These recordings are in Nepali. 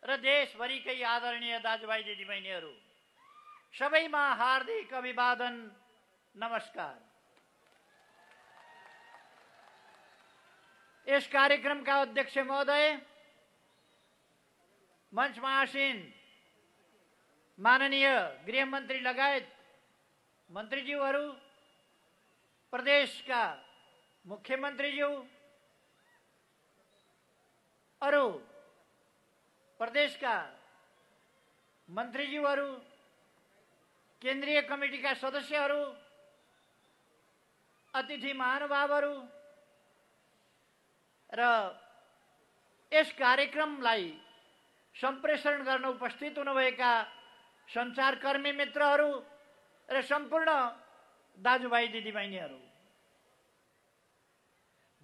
र देशभरिकै आदरणीय दाजुभाइ दिदीबहिनीहरू सबैमा हार्दिक अभिवादन, नमस्कार। यस कार्यक्रमका अध्यक्ष महोदय, मञ्चमा आसीन माननीय गृहमन्त्री लगायत मन्त्रीज्यूहरू, प्रदेशका मुख्यमन्त्रीज्यू, अरू प्रदेशका मन्त्रीज्यूहरू, केन्द्रीय कमिटीका सदस्यहरू, अतिथि महानुभावहरू र यस कार्यक्रमलाई सम्प्रेषण गर्न उपस्थित हुनुभएका सञ्चारकर्मी मित्रहरू र सम्पूर्ण दाजुभाइ दिदीबहिनीहरू,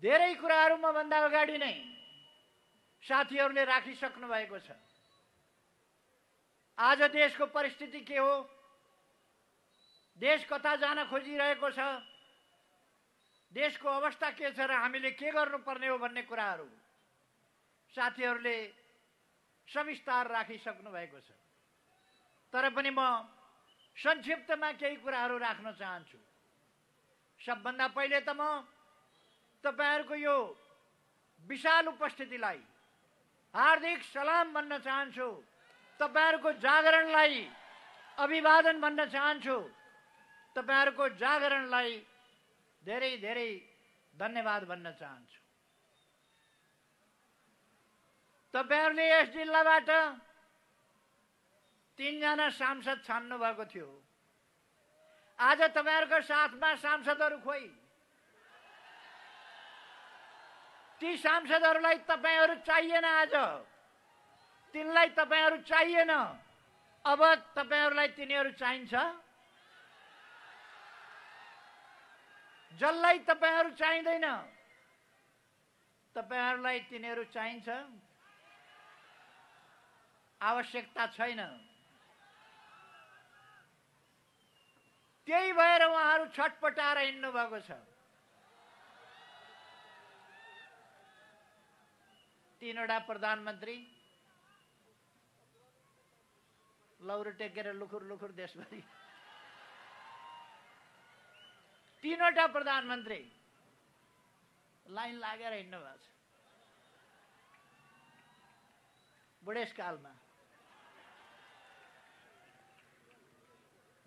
धेरै कुराहरू मभन्दा अगाडि नै साथीहरूले राखिसक्नु भएको छ। आज देशको परिस्थिति के हो, देश कता जान खोजिरहेको छ, देशको अवस्था के छ र हामीले के गर्नुपर्ने हो भन्ने कुराहरू साथीहरूले सविस्तार राखिसक्नु भएको छ। तर पनि म संक्षिप्तमा केही कुराहरू राख्न चाहन्छु। सबभन्दा पहिले त म तपाईहरुको यो विशाल उपस्थितिलाई हार्दिक सलाम भन्न चाहन्छु, तपाईहरुको जागरणलाई अभिवादन भन्न चाहन्छु, तपाईहरुको जागरणलाई धेरै धेरै धन्यवाद भन्न चाहन्छु। तपाईहरुले यस जिल्लाबाट 3 जना सांसद छान्नु भएको थियो। आज तपाईहरुको साथमा सांसदहरू खोइ, ती सांसदहरूलाई तपाईहरु चाहिएन। आज तिनलाई तपाईहरु चाहिएन, अब तपाईहरुलाई तिनीहरू चाहिन्छ। जसलाई तपाईहरु चाहिँदैन, तपाईहरुलाई तिनीहरू चाहिन्छ। आवश्यकता छैन। त्यही भएर उहाँहरू छटपटाएर हिँड्नु भएको छ। 3 वटा प्रधानमन्त्री लौरो टेकेर लुखुर लुखुर देशभरि, 3 वटा प्रधानमन्त्री लाइन लागेर हिँड्नु भएको छ। बुढेसकालमा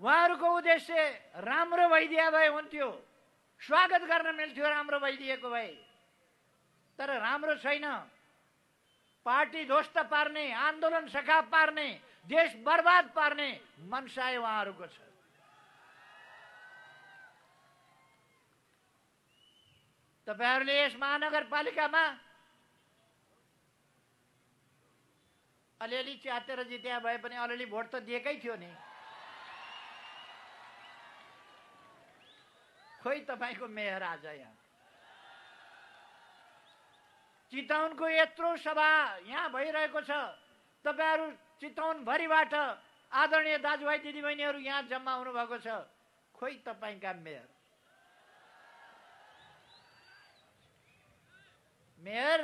उहाँहरूको उद्देश्य राम्रो भइदिया भए हुन्थ्यो, स्वागत गर्न मिल्थ्यो राम्रो भइदिएको भए। तर राम्रो छैन। पार्टी ध्वस्त पार्ने, आन्दोलन सखा पार्ने, देश बर्बाद पार्ने मनसाय उहाँहरूको छ। तपाईहरुले यस महानगरपालिकामा अलिअलि च्यातेर जित्या भए पनि अलिअलि भोट त दिएकै थियो नि। खोइ तपाईको मेयर आज यहाँ चितवनको यत्रो सभा यहाँ भइरहेको छ। तपाईहरु चितवन भरिबाट आदरणीय दाजुभाइ दिदीबहिनीहरू यहाँ जम्मा हुनु भएको छ। खोइ तपाईका मेयर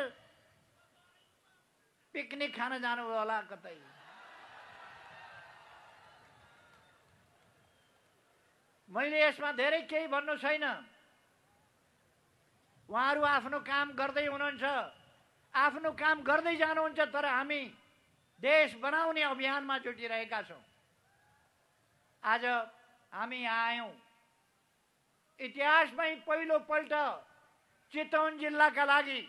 पिकनिक खान जानुभयो होला कतै। मैले यसमा धेरै केही भन्नु छैन। उहाँहरू आफ्नो काम गर्दै हुनुहुन्छ, आफ्नो काम गर्दै जानुहुन्छ। तर हामी देश बनाउने अभियानमा जुटिरहेका छौं। आज हामी यहाँ आयौं। इतिहासमै पहिलो पल्ट चितवन जिल्लाका लागि,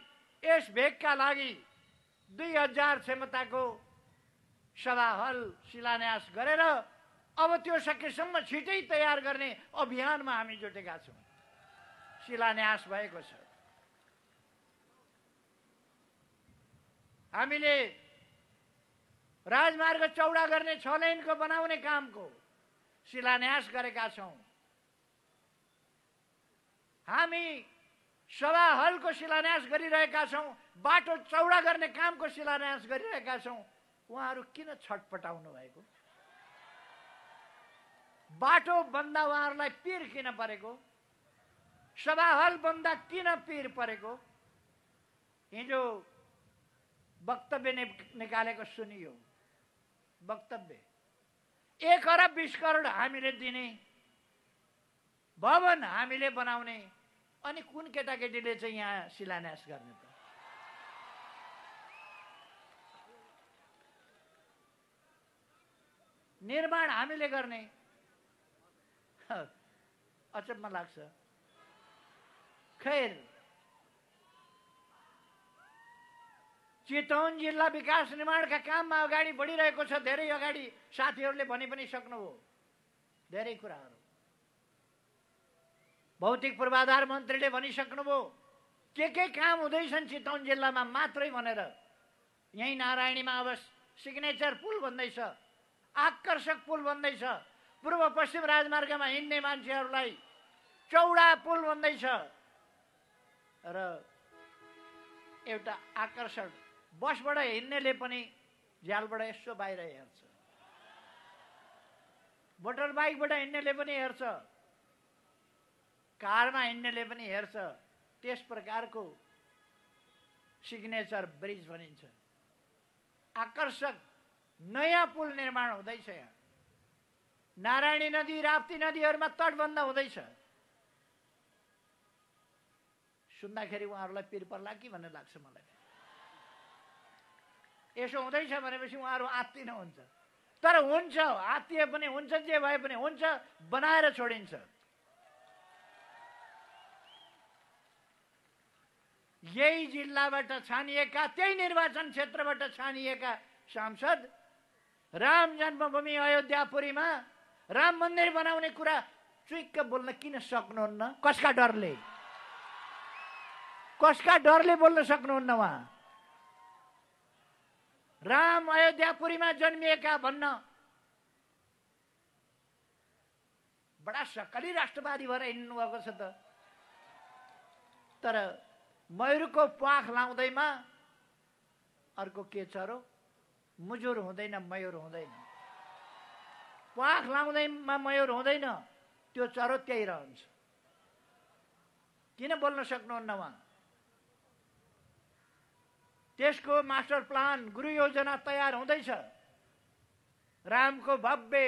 यस भेगका लागि 2000 क्षमताको सभा हल शिलान्यास गरेर अब त्यो सकेसम्म छिटै तयार गर्ने अभियानमा हामी जुटेका छौं। शिलान्यास भएको छ। हामीले राजमार्ग चौडा गर्ने 6 लेनको बनाउने कामको शिलान्यास गरेका छौं। हामी सभा हलको शिलान्यास गरिरहेका छौं, बाटो चौडा गर्ने कामको शिलान्यास गरिरहेका छौं। उहाँहरू किन छटपटाउनु भएको? बाटो बन्दा उहाँहरूलाई पीर किन परेको? सभा हल बन्दा किन पीर परेको? हिजो वक्तव्य निकालेको सुनियो। वक्तव्य 1 अरब 20 करोड हामीले दिने, भवन हामीले बनाउने, अनि कुन केटाकेटीले चाहिँ यहाँ शिलान्यास गर्ने त? निर्माण हामीले गर्ने। अचम्म लाग्छ। खैर, चितवन जिल्ला विकास निर्माणका काममा अगाडि बढिरहेको छ। धेरै अगाडि साथीहरूले भनि पनि सक्नुभयो धेरै कुराहरू। भौतिक पूर्वाधार मन्त्रीले भनिसक्नुभयो के काम हुँदैछन् चितवन जिल्लामा मात्रै भनेर। यही नारायणीमा अब सिग्नेचर पुल बन्दैछ, आकर्षक पुल बन्दैछ, पूर्व पश्चिम राजमार्गमा हिँड्ने मान्छेहरूलाई चौडा पुल बन्दैछ र एउटा आकर्षण बसबाट हिँड्नेले पनि झ्यालबाट यसो बाहिर हेर्छ, मोटर बाइकबाट हिँड्नेले पनि हेर्छ, कारमा हिँड्नेले पनि हेर्छ। त्यस प्रकारको सिग्नेचर ब्रिज भनिन्छ। आकर्षक नयाँ पुल निर्माण हुँदैछ। यहाँ नारायणी नदी, राप्ती नदीहरूमा तटबन्ध हुँदैछ। सुन्दाखेरि उहाँहरूलाई पिर पर्ला कि भन्ने लाग्छ मलाई। यसो हुँदैछ भनेपछि उहाँहरू आत्तिनुहुन्छ। तर हुन्छ, आत्तिए पनि हुन्छ, जे भए पनि हुन्छ, बनाएर छोडिन्छ। यही जिल्लाबाट छानिएका, त्यही निर्वाचन क्षेत्रबाट छानिएका सांसद राम जन्मभूमि अयोध्यापुरीमा राम मन्दिर बनाउने कुरा चुइक्क बोल्न किन सक्नुहुन्न? कसका डरले? कसका डरले बोल्न सक्नुहुन्न? उहाँ राम अयोध्यापुरीमा जन्मिएका भन्न बडा सक्कली राष्ट्रवादी भएर हिँड्नु भएको छ त। तर मयूरको प्वाख लाउँदैमा अर्को के छ र? मुजुर हुँदैन, मयूर हुँदैन। प्वाख लाउँदैमा मयूर हुँदैन, त्यो चरो त्यही रहन्छ। किन बोल्न सक्नुहुन्न उहाँ? त्यसको मास्टर प्लान, गुरु योजना तयार हुँदैछ। रामको भव्य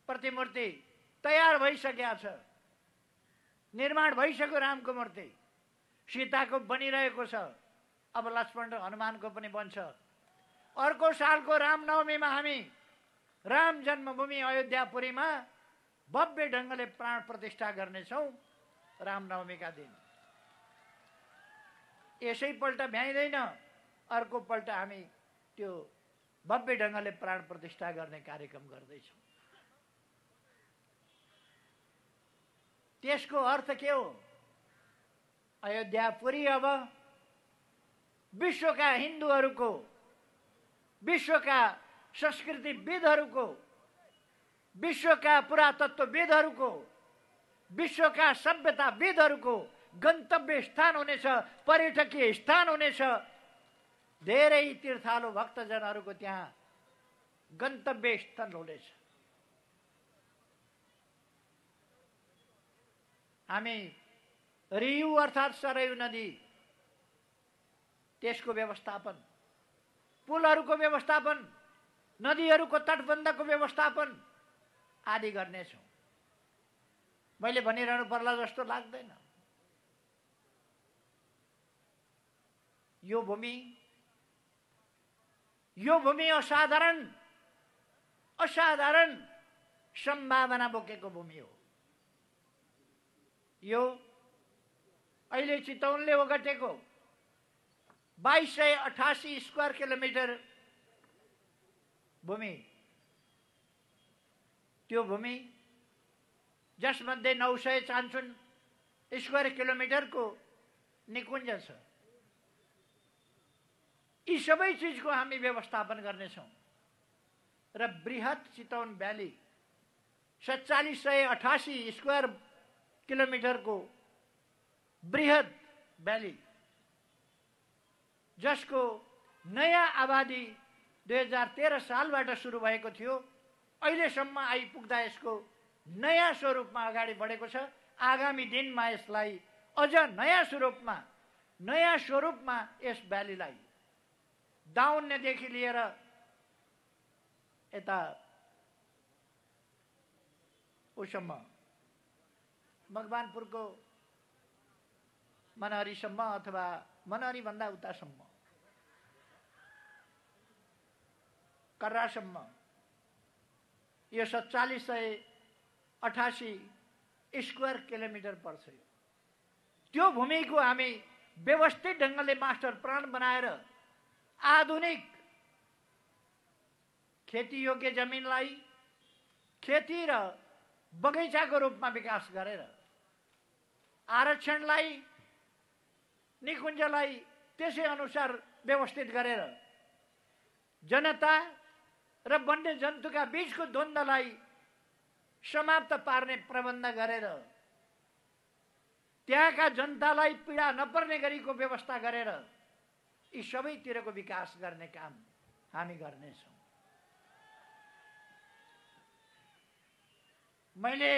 प्रतिमूर्ति तयार भइसकेको छ, निर्माण भइसक्यो रामको मूर्ति। सीताको बनिरहेको छ, अब लक्ष्मण र हनुमानको पनि बन्छ। अर्को सालको रामनवमीमा हामी राम जन्मभूमि अयोध्यापुरीमा भव्य ढङ्गले प्राण प्रतिष्ठा गर्नेछौँ रामनवमीका दिन। यसैपल्ट भ्याइँदैन, अर्कोपल्ट हामी त्यो भव्य ढङ्गले प्राण प्रतिष्ठा गर्ने कार्यक्रम गर्दैछौँ। त्यसको अर्थ के हो? अयोध्यापुरी अब विश्वका हिन्दूहरूको, विश्वका संस्कृतिविदहरूको, विश्वका पुरातत्वविदहरूको, विश्वका सभ्यताविदहरूको गन्तव्य स्थान हुनेछ, पर्यटकीय स्थान हुनेछ। धेरै तीर्थालु भक्तजनहरूको त्यहाँ गन्तव्य स्थल हुनेछ। हामी रियु अर्थात् सरयू नदी, त्यसको व्यवस्थापन, पुलहरूको व्यवस्थापन, नदीहरूको तटबन्धको व्यवस्थापन आदि गर्नेछौँ। मैले भनिरहनु पर्ला जस्तो लाग्दैन। यो भूमि असाधारण सम्भावना बोकेको भूमि हो। यो अहिले चितवनले ओगटेको 2288 स्क्वायर किलोमिटर भूमि, त्यो भूमि जसमध्ये 954 स्क्वायर किलोमिटरको निकुञ्ज छ। यी सबै चिजको हामी व्यवस्थापन गर्नेछौँ र बृहत चितवन भ्याली 4788 स्क्वायर किलोमिटरको बृहत भ्याली, जसको नयाँ आबादी 2013 सालबाट सुरु भएको थियो, अहिलेसम्म आइपुग्दा यसको नयाँ स्वरूपमा अगाडि बढेको छ। आगामी दिनमा यसलाई अझ नयाँ स्वरूपमा यस भ्यालीलाई दाउन्नेदेखि लिएर यता उसम्म मकवानपुरको मनहरीसम्म अथवा मनहरीभन्दा उतासम्म कर्रासम्म यो 4788 स्क्वायर किलोमिटर पर्छ। त्यो भूमिको हामी व्यवस्थित ढङ्गले मास्टर प्लान बनाएर आधुनिक खेती योग्य जमिनलाई खेती र बगैँचाको रूपमा विकास गरेर आरक्षणलाई निकुञ्जलाई त्यसै अनुसार व्यवस्थित गरेर जनता र वन्यजन्तुका बीचको द्वन्द्वलाई समाप्त पार्ने प्रबन्ध गरेर त्यहाँका जनतालाई पीडा नपर्ने गरीको व्यवस्था गरेर यी सबैतिरको विकास गर्ने काम हामी गर्नेछौँ। मैले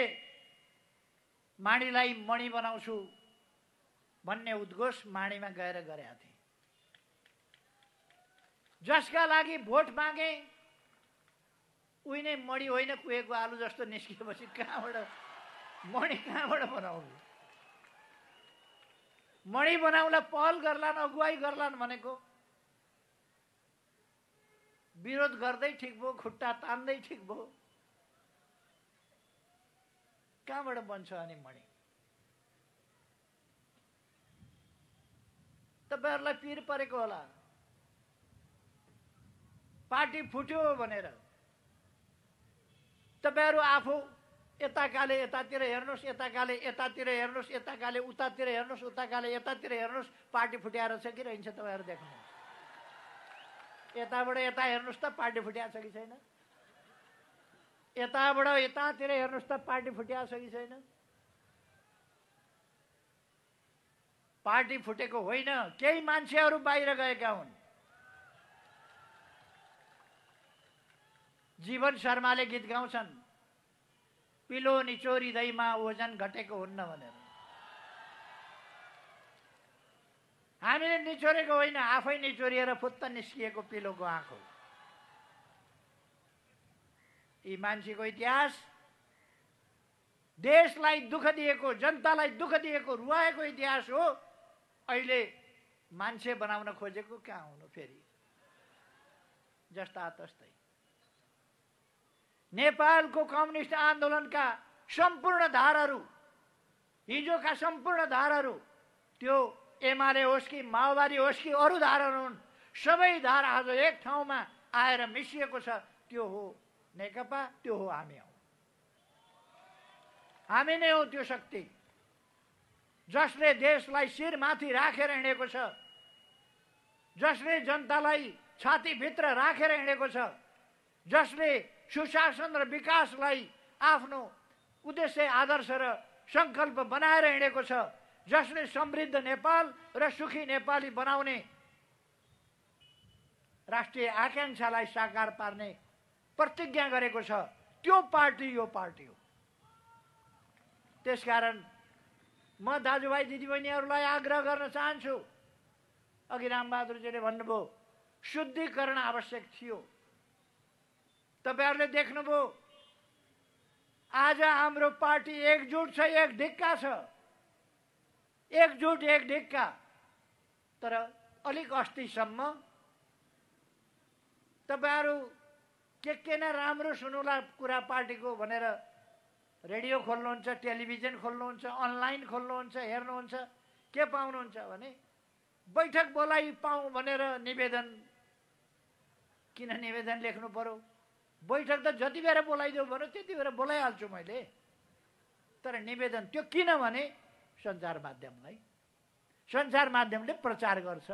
माडीलाई मणि बनाउँछु भन्ने उद्घोष माडीमा गएर गरेका थिएँ। जसका लागि भोट मागे उही नै मणि होइन कुहेको आलु जस्तो निस्किएपछि कहाँबाट मणि कहाँबाट बनाउनु? मणि बनाउला पहल गर्लान्, अगुवाई गर्लान् भनेको विरोध गर्दै ठिक भयो, खुट्टा तान्दै ठिक भयो। कहाँबाट बन्छ अनि मणि? तपाईहरुलाई पीर परेको होला पार्टी फुट्यो भनेर। तपाईहरु आफू यताकाले यतातिर हेर्नुस्, यताकाले यतातिर हेर्नुस्, यताकाले उतातिर हेर्नुस्, उताकाले यतातिर हेर्नुस्, पार्टी फुट्याएर छ कि रहन्छ तपाईहरु देख्नुहोस्। यताबाट यता हेर्नुस् त पार्टी फुट्याएको छ कि छैन? यताबाट यतातिर हेर्नुस् त पार्टी फुट्याएको छ कि छैन? पार्टी फुटेको होइन, केही मान्छेहरू बाहिर गएका हुन्। जीवन शर्माले गीत गाउँछन्, पिलो निचोरी दैमा ओजन घटेको हुन्न भनेर। हामीले निचोरेको होइन, आफै निचोरिएर फुत्त निस्किएको पिलोको आँख हो। यी मान्छेको इतिहास देशलाई दुःख दिएको, जनतालाई दुःख दिएको, रुवाएको इतिहास हो। अहिले मान्छे बनाउन खोजेको कहाँ हुनु फेरि? जस्ता तस्तै नेपालको कम्युनिस्ट आन्दोलनका सम्पूर्ण धाराहरू, हिजोका सम्पूर्ण धाराहरू, त्यो एमाले होस् कि माओवादी होस् कि अरू धाराहरू हुन्, सबै धारा आज एक ठाउँमा आएर मिसिएको छ। त्यो हो नेकपा, त्यो हो हामी हौ। हामी नै हो त्यो शक्ति जसले देशलाई शिरमाथि राखेर हिँडेको छ, जसले जनतालाई छातीभित्र राखेर हिँडेको छ, जसले सुशासन र विकासलाई आफ्नो उद्देश्य, आदर्श र संकल्प बनाएर हिँडेको छ, जसले समृद्ध नेपाल र सुखी नेपाली बनाउने राष्ट्रिय आकांक्षालाई साकार पार्ने प्रतिज्ञा गरेको छ, त्यो पार्टी यो पार्टी हो। त्यसकारण म दाजुभाइ दिदीबहिनीहरूलाई आग्रह गर्न चाहन्छु, अघि रामबहादुरजीले भन्नुभयो शुद्धिकरण आवश्यक थियो। तपाईहरुले देख्नुभयो आज हाम्रो पार्टी एकजुट छ, एक ढिक्का छ, एकजुट एक ढिक्का। तर अलिक अस्तिसम्म तपाईहरु के न राम्रो सुनुला कुरा पार्टीको भनेर रेडियो खोल्नुहुन्छ, टेलिभिजन खोल्नुहुन्छ, अनलाइन खोल्नुहुन्छ, हेर्नुहुन्छ, के पाउनुहुन्छ भने बैठक बोलाइ पाऊ भनेर निवेदन। किन निवेदन लेख्नु पर्यो? बैठक त जति बेर बोलाइदेऊ भन्यो त्यति बेर बोलाइहाल्छु मैले। तर निवेदन त्यो किन भने सञ्चार माध्यमलाई, सञ्चार माध्यमले प्रचार गर्छ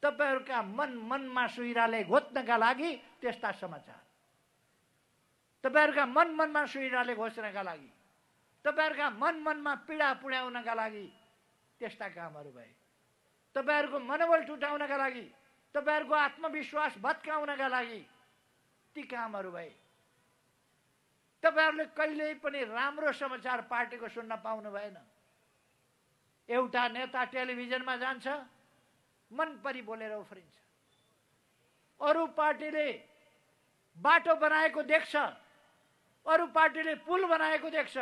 तपाईहरुका मनमा सुइराले घोच्नका लागि त्यस्ता समाचार, तपाईहरुका मनमा सुइराले घोच्नका लागि, तपाईहरुका मनमा पीडा पुर्याउनका लागि त्यस्ता कामहरू भए, तपाईहरुको मनोबल टुटाउनका लागि, तपाईहरुको आत्मविश्वास भत्काउनका लागि ती कामहरू भए। तपाईहरुले कहिल्यै पनि राम्रो समाचार पार्टीको सुन्न पाउनु भएन। एउटा नेता टेलिभिजनमा जान्छ, मन परी बोलेर उफ्रिन्छ। अरू पार्टीले बाटो बनाएको देख्छ, अरू पार्टीले पुल बनाएको देख्छ।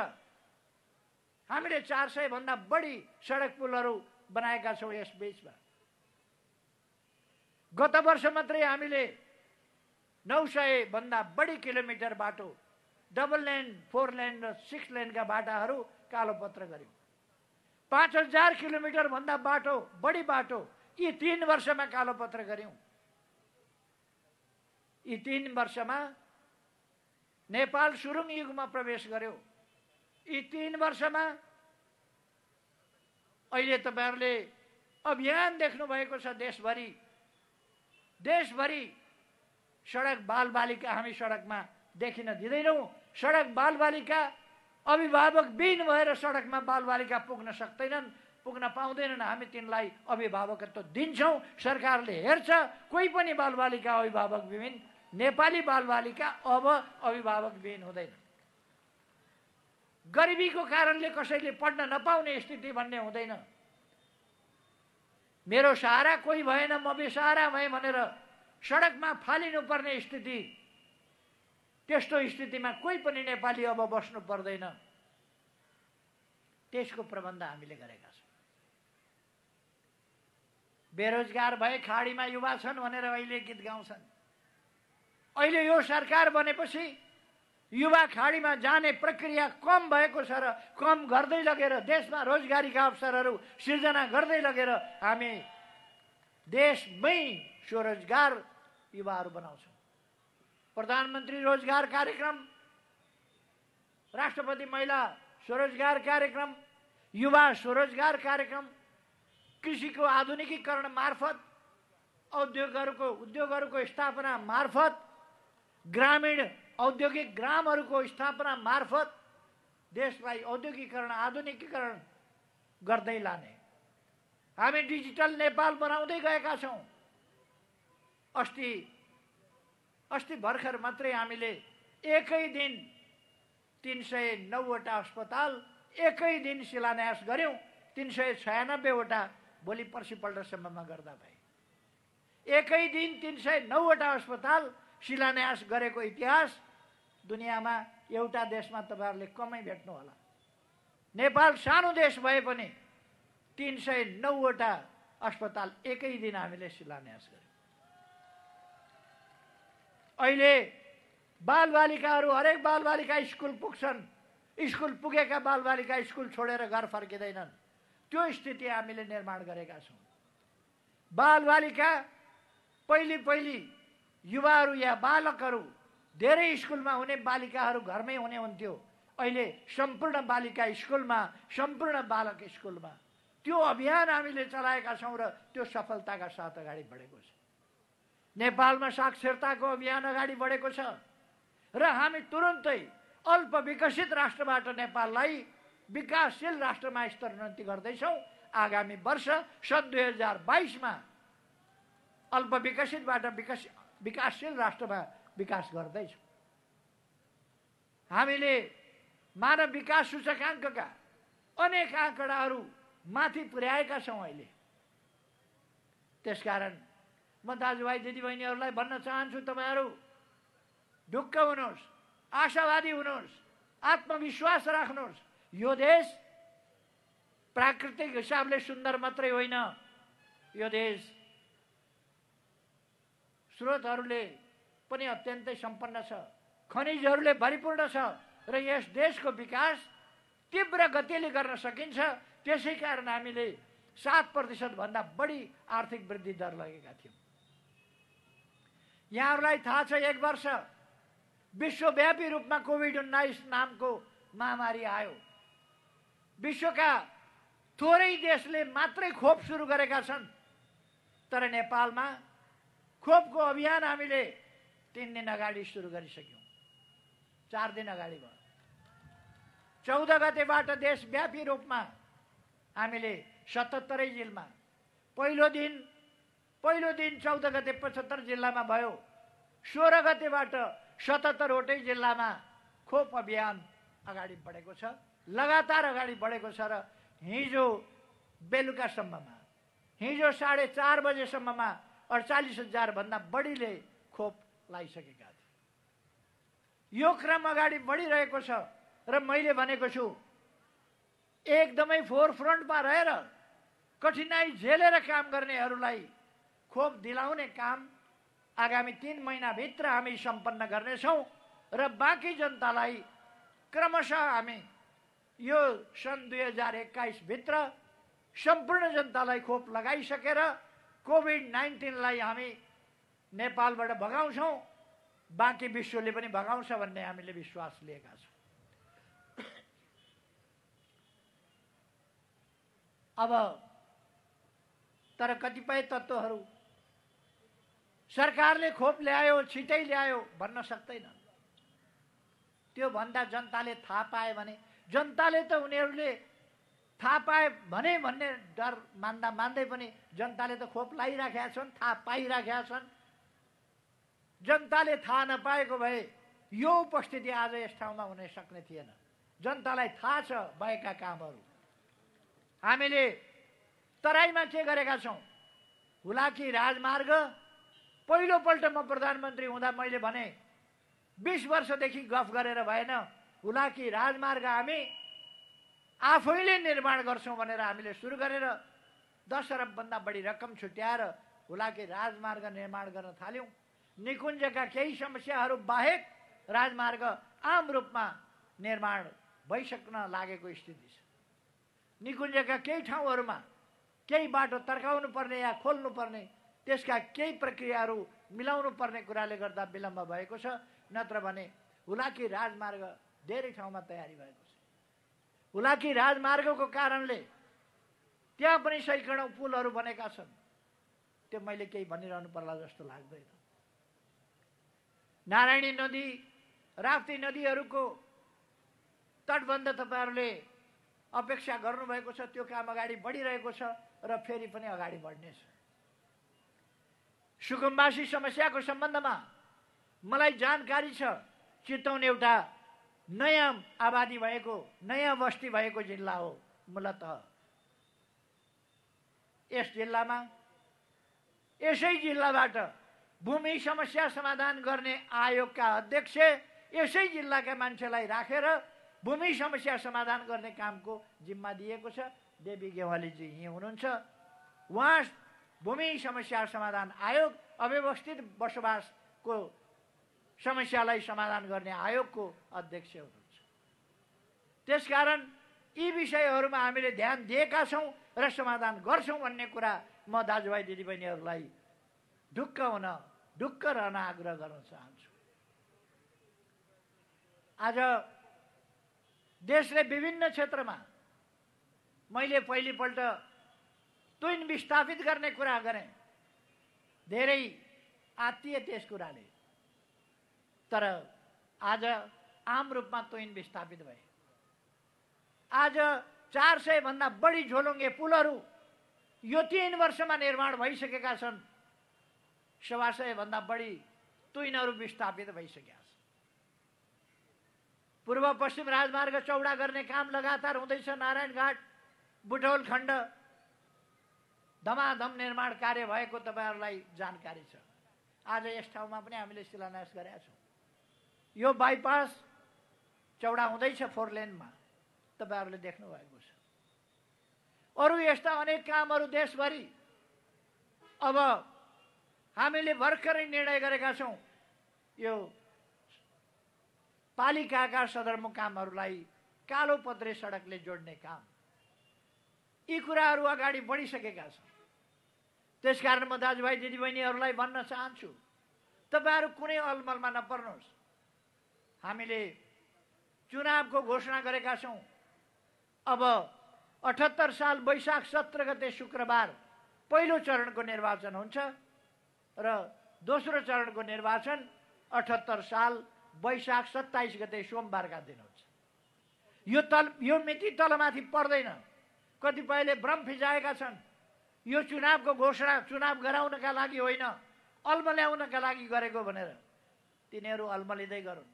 हामीले 400 भन्दा बढी सडक पुलहरू बनाएका छौँ यस बीचमा। गत वर्ष मात्रै हामीले 900 भन्दा बढी किलोमिटर बाटो, डबल लेन, 4 लेन र 6 लेनका बाटाहरू कालोपत्र गर्यौं। 5000 किलोमिटर भन्दा बढी बाटो यी 3 वर्षमा कालोपत्र गर्यौं। यी 3 वर्षमा नेपाल सुरुङ युगमा प्रवेश गर्यो। यी 3 वर्षमा अहिले तपाईहरुले अभियान देख्नु भएको छ। देशभरि सडक बालबालिका हामी सडकमा देखिन दिदैनौं। सडक बालबालिका अभिभावक बिन भएर सडकमा बालबालिका पुग्न सक्दैनन्, पुग्न पाउँदैनन्। हामी तिनलाई अभिभावकत्व दिन्छौं। सरकारले हेर्छ कोही पनि बालबालिका अभिभावक विहीन, नेपाली बालबालिका अब अभिभावक विहीन हुँदैन। गरिबीको कारणले कसैले पढ्न नपाउने स्थिति भन्ने हुँदैन। मेरो सहारा कोही भएन, म बेसहारा भए भनेर सडकमा फालिनु पर्ने स्थिति, त्यस्तो स्थितिमा कोही पनि नेपाली अब बस्नु पर्दैन। त्यसको प्रबन्ध हामीले गरेका छौं। बेरोजगार भए खाडीमा युवा छन् भनेर अहिले गीत गाउँछन्। अहिले यो सरकार बनेपछि युवा खाडीमा जाने प्रक्रिया कम भएको छ र कम गर्दै लगेर देशमा रोजगारीका अवसरहरू सिर्जना गर्दै लगेर हामी देशमै स्वरोजगार युवाहरू बनाउँछौँ। प्रधानमन्त्री रोजगार कार्यक्रम, राष्ट्रपति महिला स्वरोजगार कार्यक्रम, युवा स्वरोजगार कार्यक्रम, कृषिको आधुनिकीकरण मार्फत, उद्योगहरूको स्थापना मार्फत, ग्रामीण औद्योगिक ग्रामहरूको स्थापना मार्फत देशलाई औद्योगिकीकरण आधुनिकीकरण गर्दै लाने। हामी डिजिटल नेपाल बनाउँदै गएका छौं। अस्ति भर्खर मात्रै हामीले एकै दिन 309 वटा अस्पताल एकै दिन शिलान्यास गर्यौं। 396 वटा भोलि पर्सिपल्टसम्ममा गर्दा भए। एकै दिन 309 वटा अस्पताल शिलान्यास गरेको इतिहास दुनियाँमा एउटा देशमा तपाईहरुले कमै भेट्नु होला। नेपाल सानो देश भए पनि 309 वटा अस्पताल एकै दिन हामीले शिलान्यास गर्यौं। अहिले बालबालिकाहरू, हरेक बालबालिका स्कुल पुग्छन्। स्कुल पुगेका बालबालिका स्कुल छोडेर घर फर्किँदैनन्। त्यो स्थिति हामीले निर्माण गरेका छौं। बालबालिका पहिले युवाहरू या बालकहरू, धेरै स्कुलमा हुने बालिकाहरू घरमै हुने हुन्थ्यो। अहिले सम्पूर्ण बालिका स्कुलमा, सम्पूर्ण बालक स्कुलमा। त्यो अभियान हामीले चलाएका छौं र त्यो सफलताका साथ अगाडि बढेको छ। नेपालमा साक्षरताको अभियान अगाडि बढेको छ र हामी तुरुन्तै अल्प विकसित राष्ट्रबाट नेपाललाई विकासशील राष्ट्रमा स्तरोन्नति गर्दैछौं। आगामी वर्ष सन् 2022 मा अल्प विकसितबाट विकासशील राष्ट्रमा विकास गर्दैछौं। हामीले मानव विकास सूचकाङ्कका अनेक आँकडाहरू माथि पुर्याएका छौं अहिले। त्यसकारण म दाजुभाइ दिदीबहिनीहरूलाई भन्न चाहन्छु, तपाईहरु ढुक्क हुनुहोस्, आशावादी हुनुहोस्, आत्मविश्वास राख्नुहोस्। यो देश प्राकृतिक हिसाबले सुन्दर मात्रै होइन, यो देश स्रोतहरूले पनि अत्यन्तै सम्पन्न छ, खनिजहरूले भरिपूर्ण छ र यस देशको विकास तीव्र गतिले गर्न सकिन्छ। त्यसैकारण हामीले 7% भन्दा बढी आर्थिक वृद्धि दर लगेका थियौं। यहाँहरूलाई थाहा छ, 1 वर्ष विश्वव्यापी रूपमा कोभिड-19 नामको महामारी आयो। विश्वका थोरै देशले मात्रै खोप सुरु गरेका छन्, तर नेपालमा खोपको अभियान हामीले 3 दिन अगाडि सुरु गरिसक्यौं। 4 दिन अगाडि भयो। 14 गतेबाट देशव्यापी रूपमा हामीले 77 जिल्लामा, पहिलो दिन 14 गते 75 जिल्लामा भयो। 16 गतेबाट 77 वटै जिल्लामा खोप अभियान अगाडि बढेको छ, लगातार अगाडि बढेको छ र हिजो बेलुकासम्ममा, हिजो 4:30 बजेसम्ममा 48,000 भन्दा बढीले खोप लगाइसकेका थिए। यो क्रम अगाडि बढिरहेको छ र मैले भनेको छु एकदमै फोरफ्रन्टमा रहेर कठिनाई झेलेर काम गर्नेहरूलाई खोप दिलाउने काम आगामी 3 महिनाभित्र हामी सम्पन्न गर्नेछौँ र बाँकी जनतालाई क्रमशः हामी यो सन् 2021 भित्र सम्पूर्ण जनतालाई खोप लगाइसकेर कोभिड-19 लाई हामी नेपालबाट भगाउँछौँ, बाँकी विश्वले पनि भगाउँछ भन्ने हामीले विश्वास लिएका छौँ। अब तर कतिपय तत्त्वहरू सरकारले खोप ल्यायो छिटै ल्यायो भन्न सक्दैन। त्यो भन्दा जनताले थाहा पाए भने, जनताले त उनीहरूले थाहा पाए भने भन्ने डर मान्दै पनि जनताले त खोप लगाइराखेका छन्, थाहा पाइराखेका छन्। जनताले थाहा नपाएको भए यो उपस्थिति आज यस ठाउँमा हुन सक्ने थिएन। जनतालाई थाहा छ भएका कामहरू। हामीले तराईमा के गरेका छौँ? हुलाकी राजमार्ग पहिलोपल्ट म प्रधानमन्त्री हुँदा मैले भने 20 वर्षदेखि गफ गरेर भएन, हुलाकी राजमार्ग हामी आफैले निर्माण गर्छौँ भनेर हामीले सुरु गरेर 10 अरबभन्दा बढी रकम छुट्याएर हुलाकी राजमार्ग निर्माण गर्न थाल्यौँ। निकुञ्जका केही समस्याहरू बाहेक राजमार्ग आम रूपमा निर्माण भइसक्न लागेको स्थिति छ। निकुञ्जका केही ठाउँहरूमा केही बाटो तर्काउनु पर्ने या खोल्नु पर्ने, त्यसका केही प्रक्रियाहरू मिलाउनु पर्ने कुराले गर्दा विलम्ब भएको छ। नत्र भने हुलाकी राजमार्ग धेरै ठाउँमा तयारी भएको छ। हुलाकी राजमार्गको कारणले त्यहाँ पनि सैकडौँ पुलहरू बनेका छन्। त्यो मैले केही भनिरहनु पर्ला जस्तो लाग्दैन। नारायणी नदी, राप्ती नदीहरूको तटबन्ध तपाईँहरूले अपेक्षा गर्नुभएको छ, त्यो काम अगाडि बढिरहेको छ र फेरि पनि अगाडि बढ्नेछ। सुकुम्बासी समस्याको सम्बन्धमा मलाई जानकारी छ। चितवन एउटा नयाँ आबादी भएको, नयाँ बस्ती भएको जिल्ला हो। मूलतः यस जिल्लामा, यसै जिल्लाबाट भूमि समस्या समाधान गर्ने आयोगका अध्यक्ष यसै जिल्लाका मान्छेलाई राखेर भूमि समस्या समाधान गर्ने कामको जिम्मा दिएको छ। देवी गेवालीजी यहीँ हुनुहुन्छ। उहाँ भूमि समस्या समाधान आयोग, अव्यवस्थित बसोबासको समस्यालाई समाधान गर्ने आयोगको अध्यक्ष हुनुहुन्छ। त्यसकारण यी विषयहरूमा हामीले ध्यान दिएका छौँ र समाधान गर्छौँ भन्ने कुरा म दाजुभाइ दिदीबहिनीहरूलाई ढुक्क रहन आग्रह गर्न चाहन्छु। आज देशले विभिन्न क्षेत्रमा मैले पहिलोपल्ट तुइन विस्थापित गर्ने कुरा गरेँ। धेरै आत्तिए त्यस कुराले, तर आज आम रूपमा तुइन विस्थापित भए। आज 400 भन्दा बढी झोलुङ्गे पुलहरू यो 3 वर्षमा निर्माण भइसकेका छन्। 125 भन्दा बढी तुइनहरू विस्थापित भइसकेका छन्। पूर्व पश्चिम राजमार्ग चौडा गर्ने काम लगातार हुँदैछ। नारायणघाट बुटौल खण्ड धमाधम निर्माण कार्य भएको तपाईहरुलाई जानकारी छ। आज यस ठाउँमा पनि हामीले शिलान्यास गरेका छौँ। यो बाइपास चौडा हुँदैछ 4 लेनमा, तपाईहरुले देख्नु भएको छ। अरु यस्ता अनेक कामहरू देशभरि अब हामीले भर्खरै निर्णय गरेका छौँ। यो पालिकाका सदरमुकामहरूलाई कालोपत्रे सडकले जोड्ने काम, यी कुराहरू अगाडि बढिसकेका छन्। त्यसकारण म दाजुभाइ दिदीबहिनीहरूलाई भन्न चाहन्छु, तपाईहरु कुनै अलमलमा नपर्नुहोस्। हामीले चुनावको घोषणा गरेका छौँ। अब 78 साल वैशाख 17 गते शुक्रबार पहिलो चरणको निर्वाचन हुन्छ र दोस्रो चरणको निर्वाचन 78 साल वैशाख 27 गते सोमबारका दिन हुन्छ। यो मिति तलमाथि पर्दैन। कतिपयले भ्रम फिजाएका छन्। यो चुनावको घोषणा चुनाव गराउनका लागि होइन, अल्मल्याउनका लागि गरेको भनेर। तिनीहरू अल्मलिँदै गरून्।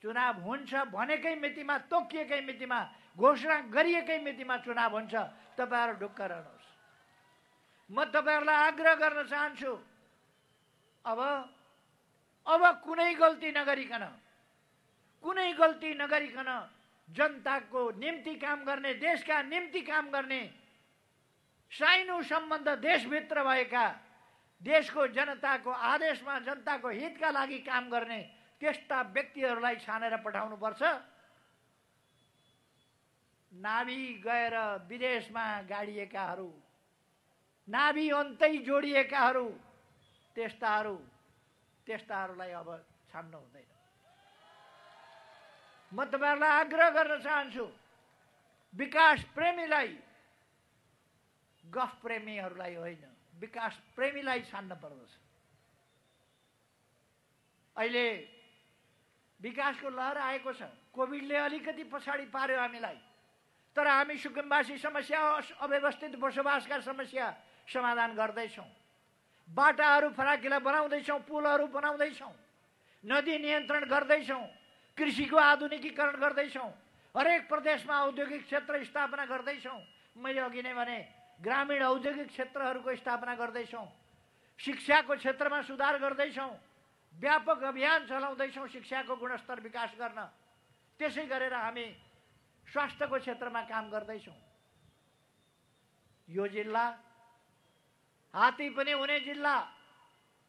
चुनाव हुन्छ भनेकै मितिमा, तोकिएकै मितिमा, घोषणा गरिएकै मितिमा चुनाव हुन्छ। तपाईहरु ढुक्क रहनुहोस्। म तपाईहरुलाई आग्रह गर्न चाहन्छु, अब कुनै गल्ती नगरिकन जनताको निम्ति काम गर्ने, देशका निम्ति काम गर्ने, साइनो सम्बन्ध देशभित्र भएका, देशको जनताको आदेशमा जनताको हितका लागि काम गर्ने त्यस्ता व्यक्तिहरूलाई छानेर पठाउनुपर्छ। नाभी गएर विदेशमा गाडिएकाहरू, नाभी अन्तै जोडिएकाहरू, त्यस्ताहरूलाई अब छान्नु हुँदैन। म तपाईहरुलाई आग्रह गर्न चाहन्छु, विकास प्रेमीलाई, गफ प्रेमीहरूलाई होइन, विकास प्रेमीलाई छान्न पर्दछ। अहिले विकासको लहर आएको छ। कोभिडले अलिकति पछाडि पार्यो हामीलाई, तर हामी सुकुम्बासी समस्या, अव्यवस्थित बसोबासका समस्या समाधान गर्दैछौँ। बाटाहरू फराकिला बनाउँदैछौँ, पुलहरू बनाउँदैछौँ, नदी नियन्त्रण गर्दैछौँ, कृषिको आधुनिकीकरण गर्दैछौँ, हरेक प्रदेशमा औद्योगिक क्षेत्र स्थापना गर्दैछौँ। मैले अघि नै भने ग्रामीण औद्योगिक क्षेत्रहरूको स्थापना गर्दैछौँ, शिक्षाको क्षेत्रमा सुधार गर्दैछौँ, व्यापक अभियान चलाउँदैछौँ शिक्षाको गुणस्तर विकास गर्न। त्यसै गरेर हामी स्वास्थ्यको क्षेत्रमा काम गर्दैछौँ। यो जिल्ला हात्ती पनि हुने जिल्ला,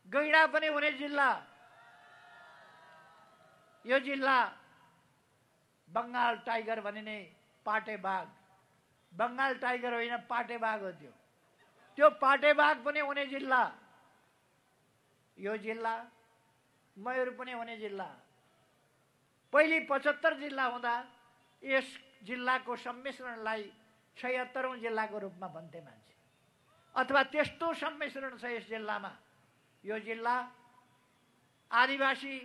गैंडा पनि हुने जिल्ला, यो जिल्ला बंगाल टाइगर भनिने पाटे बाघ, बंगाल टाइगर होइन पाटे बाघ हो त्यो पाटे बाघ पनि हुने जिल्ला, यो जिल्ला मयूर पनि हुने जिल्ला। पहिले 75 जिल्ला हुँदा यस जिल्लाको सम्मिश्रणलाई 76औं जिल्लाको रूपमा भन्थे मान्छे, अथवा त्यस्तो सम्मिश्रण छ यस जिल्लामा। यो जिल्ला आदिवासी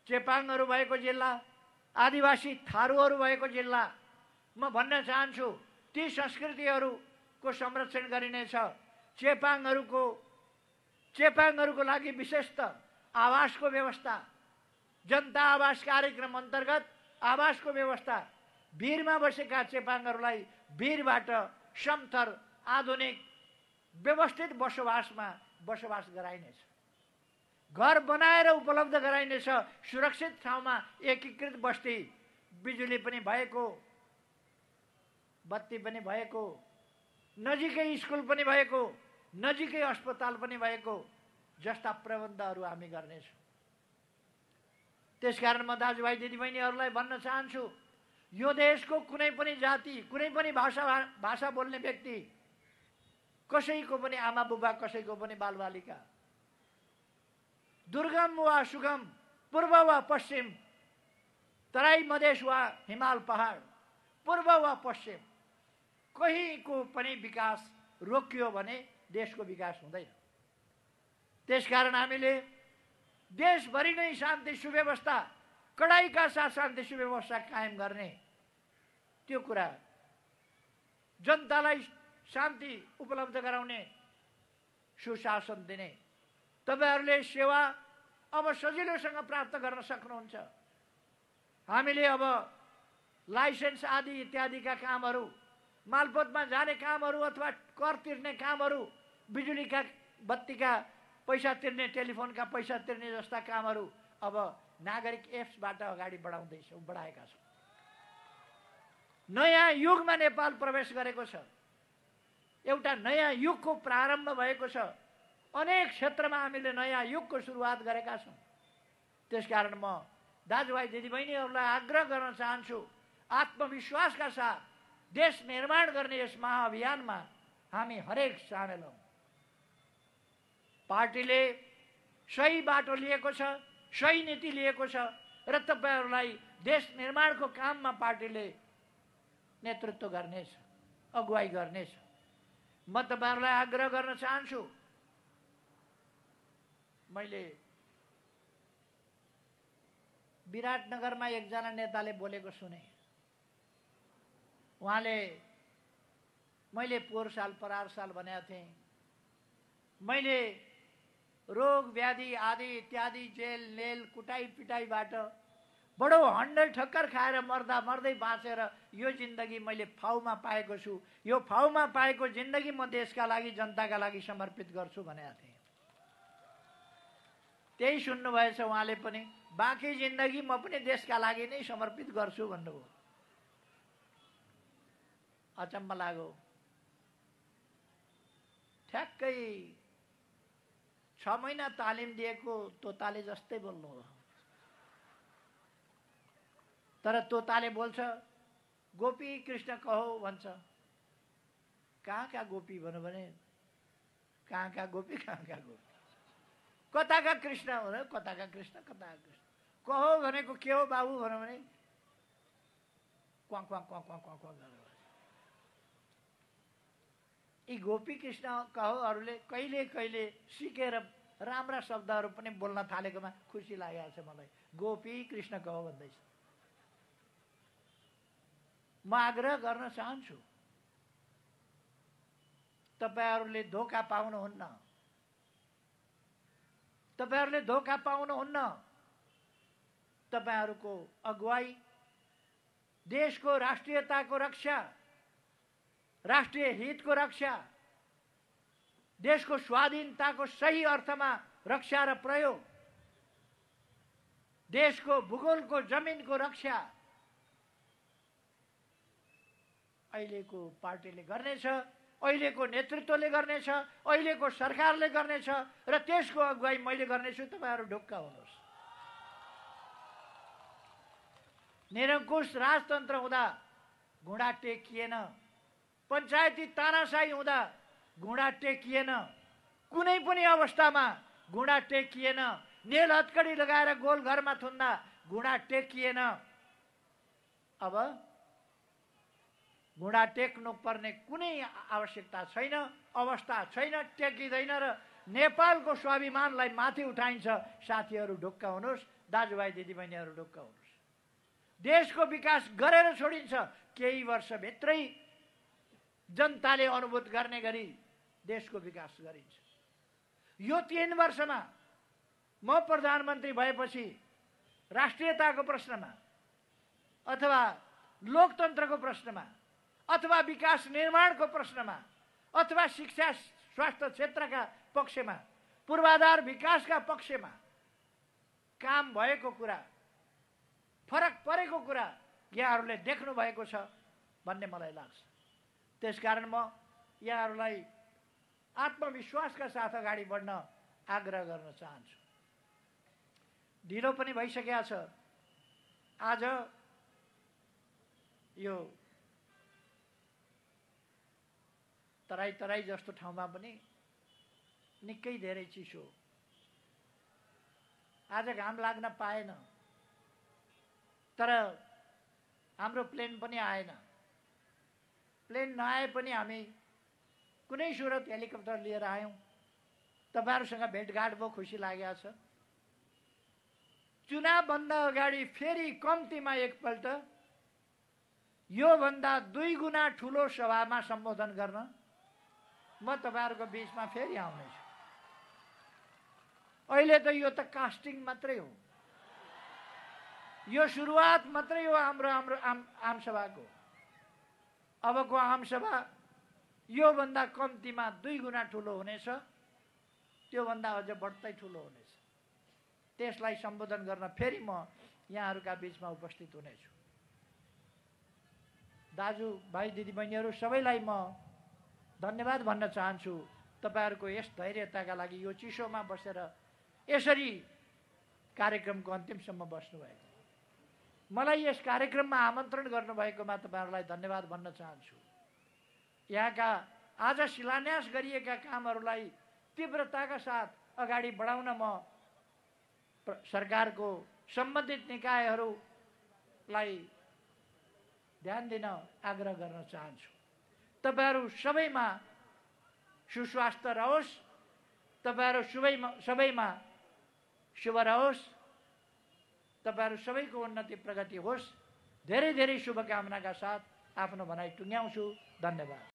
चेपाङहरू भएको जिल्ला, आदिवासी थारूहरू भएको जिल्ला। म भन्न चाहन्छु, ती संस्कृतिहरूको संरक्षण गरिनेछ। चेपाङहरूको लागि विशेषत आवासको व्यवस्था, जनता आवास कार्यक्रम अन्तर्गत आवासको व्यवस्था, भिरमा बसेका चेपाङहरूलाई भिरबाट समथर आधुनिक व्यवस्थित बसोबास गराइनेछ। घर बनाएर उपलब्ध गराइनेछ। सुरक्षित ठाउँमा एकीकृत बस्ती, बिजुली पनि भएको, बत्ती पनि भएको, नजिकै स्कुल पनि भएको, नजिकै अस्पताल पनि भएको जस्ता प्रबन्धहरू हामी गर्नेछौँ। त्यसकारण म दाजुभाइ दिदीबहिनीहरूलाई भन्न चाहन्छु, यो देशको कुनै पनि जाति, कुनै पनि भाषा बोल्ने व्यक्ति, कसैको पनि आमा बुबा, कसैको पनि बालबालिका, दुर्गम वा सुगम, पूर्व वा पश्चिम, तराई मधेस वा हिमाल पहाड, पूर्व वा पश्चिम, कहीँको पनि विकास रोकियो भने देशको विकास हुँदैन। त्यसकारण हामीले देशभरि नै शान्ति सुव्यवस्था, कडाइका साथ शान्ति सुव्यवस्था कायम गर्ने, त्यो कुरा जनतालाई शान्ति उपलब्ध गराउने, सुशासन दिने, तपाईहरुले सेवा अब सजिलोसँग प्राप्त गर्न सक्नुहुन्छ। हामीले अब लाइसेन्स आदि इत्यादिका कामहरू, मालपोतमा जाने कामहरू अथवा कर तिर्ने कामहरू, बिजुलीका बत्तीका पैसा तिर्ने, टेलिफोनका पैसा तिर्ने जस्ता कामहरू अब नागरिक एप्सबाट अगाडि बढाएका छौँ। नयाँ युगमा नेपाल प्रवेश गरेको छ। एउटा नयाँ युगको प्रारम्भ भएको छ। अनेक क्षेत्रमा हामीले नयाँ युगको सुरुवात गरेका छौँ। त्यसकारण म दाजुभाइ दिदीबहिनीहरूलाई आग्रह गर्न चाहन्छु, आत्मविश्वासका साथ देश निर्माण गर्ने यस महाअभियानमा हामी हरेक सामेल हौँ। पार्टीले सही बाटो लिएको छ, सही नीति लिएको छ र तपाईहरुलाई देश निर्माणको काममा पार्टीले नेतृत्व गर्नेछ, अगुवाई गर्नेछ। म तपाईहरुलाई आग्रह गर्न चाहन्छु, मैले विराटनगरमा एकजना नेताले बोलेको सुने। उहाँले, मैले पोहोर साल परार साल भनेको थिएँ, मैले रोग व्याधि आदि इत्यादि जेल नेल कुटाई पिटाईबाट बडो हन्डल ठक्कर खाएर मर्दै बाँचेर यो जिन्दगी मैले फाउमा पाएको छु। यो फाउमा पाएको जिन्दगी म देशका लागि, जनताका लागि समर्पित गर्छु भनेको थिएँ। त्यही सुन्नुभएछ उहाँले पनि। बाँकी जिन्दगी म पनि देशका लागि नै समर्पित गर्छु भन्नुभयो। अचम्म लाग्यो। ठ्याक्कै 6 महिना तालिम दिएको तोताले जस्तै बोल्नु हो। तर तोताले बोल्छ, गोपी कृष्ण कहो भन्छ। कहाँ गोपी भन्यो भने कहाँ गोपी, कहाँ गोपी, कताका कृष्ण भन्यो, कताका कृष्ण, कताका कृष्ण। कहो भनेको के हो बाबु भन्यो भने क्वाँ क्वाँ क्वाँ क्वाँ क्वाँ क्वाँ गर्नु। यी गोपी कृष्ण कहोहरूले कहिले कहिले सिकेर राम्रा शब्दहरू पनि बोल्न थालेकोमा खुसी लागेको छ मलाई। गोपी कृष्ण कहो भन्दैछ। म आग्रह गर्न चाहन्छु, तपाईहरूले धोका पाउनुहुन्न, तपाईहरूले धोका पाउनुहुन्न। तपाईहरूको अगुवाई देशको राष्ट्रियताको रक्षा, राष्ट्रिय हितको रक्षा, देशको स्वाधीनताको सही अर्थमा रक्षा र प्रयोग, देशको भूगोलको जमिनको रक्षा अहिलेको पार्टीले गर्नेछ, अहिलेको नेतृत्वले गर्नेछ, अहिलेको सरकारले गर्नेछ र त्यसको अगुवाई मैले गर्नेछु। तपाईहरू ढुक्क हुनुहोस्। निरङ्कुश राजतन्त्र हुँदा घुँडा टेकिएन, पञ्चायती तानाशाही हुँदा घुँडा टेकिएन, कुनै पनि अवस्थामा घुँडा टेकिएन, नेल हत्कडी लगाएर गोल घरमा थुन्दा घुँडा टेकिएन। अब घुँडा टेक्नु पर्ने कुनै आवश्यकता छैन, अवस्था छैन, टेकिँदैन र नेपालको स्वाभिमानलाई माथि उठाइन्छ। साथीहरू ढुक्क हुनुहोस्, दाजुभाइ दिदीबहिनीहरू ढुक्क हुनुहोस्। देशको विकास गरेर छोडिन्छ। केही वर्षभित्रै जनताले अनुभूत गर्ने गरी देशको विकास गरिन्छ। यो 3 वर्षमा म प्रधानमन्त्री भएपछि राष्ट्रियताको प्रश्नमा अथवा लोकतन्त्रको प्रश्नमा अथवा विकास निर्माणको प्रश्नमा अथवा शिक्षा स्वास्थ्य क्षेत्रका पक्षमा पूर्वाधार विकासका पक्षमा काम भएको कुरा, फरक परेको कुरा यहाँहरूले देख्नु भएको छ भन्ने मलाई लाग्छ। त्यसकारण म यहाँहरूलाई आत्मविश्वासका साथ अगाडि बढ्न आग्रह गर्न चाहन्छु। ढिलो पनि भइसकेको छ। आज यो तराई जस्तो ठाउँमा पनि निकै धेरै चिसो। आज घाम लाग्न पाएन, तर हाम्रो प्लेन पनि आएन। प्लेन नआए पनि हामी कुनै सुरत हेलिकप्टर लिएर आयौँ। तपाईहरूसँग भेटघाट भयो, खुसी लागेको छ। चुनावभन्दा अगाडि फेरि कम्तीमा एकपल्ट योभन्दा 2 गुणा ठुलो सभामा सम्बोधन गर्न म तपाईँहरूको बिचमा फेरि आउनेछु। अहिले त यो त कास्टिङ मात्रै हो, यो सुरुवात मात्रै हो हाम्रो आमसभाको। अबको आमसभा योभन्दा कम्तीमा 2 गुणा ठुलो हुनेछ, त्योभन्दा अझ बढ्दै ठुलो हुनेछ। त्यसलाई सम्बोधन गर्न फेरि म यहाँहरूका बिचमा उपस्थित हुनेछु। दाजु भाइ दिदीबहिनीहरू सबैलाई म धन्यवाद भन्न चाहन्छु। तपाईहरूको यस धैर्यताका लागि यो चिसोमा बसेर यसरी कार्यक्रमको अन्तिमसम्म बस्नुभएको, मलाई यस कार्यक्रममा आमन्त्रण गर्नुभएकोमा तपाईँहरूलाई धन्यवाद भन्न चाहन्छु। यहाँका आज शिलान्यास गरिएका कामहरूलाई तीव्रताका साथ अगाडि बढाउन म सरकारको सम्बन्धित निकायहरूलाई ध्यान दिन आग्रह गर्न चाहन्छु। तपाईहरू सबैमा सुस्वास्थ्य रहोस्, तपाईहरू सबैमा शुभ रहोस्, तपाईहरू सबैको उन्नति प्रगति होस्। धेरै धेरै शुभकामनाका साथ आफ्नो भनाइ टुङ्ग्याउँछु। धन्यवाद।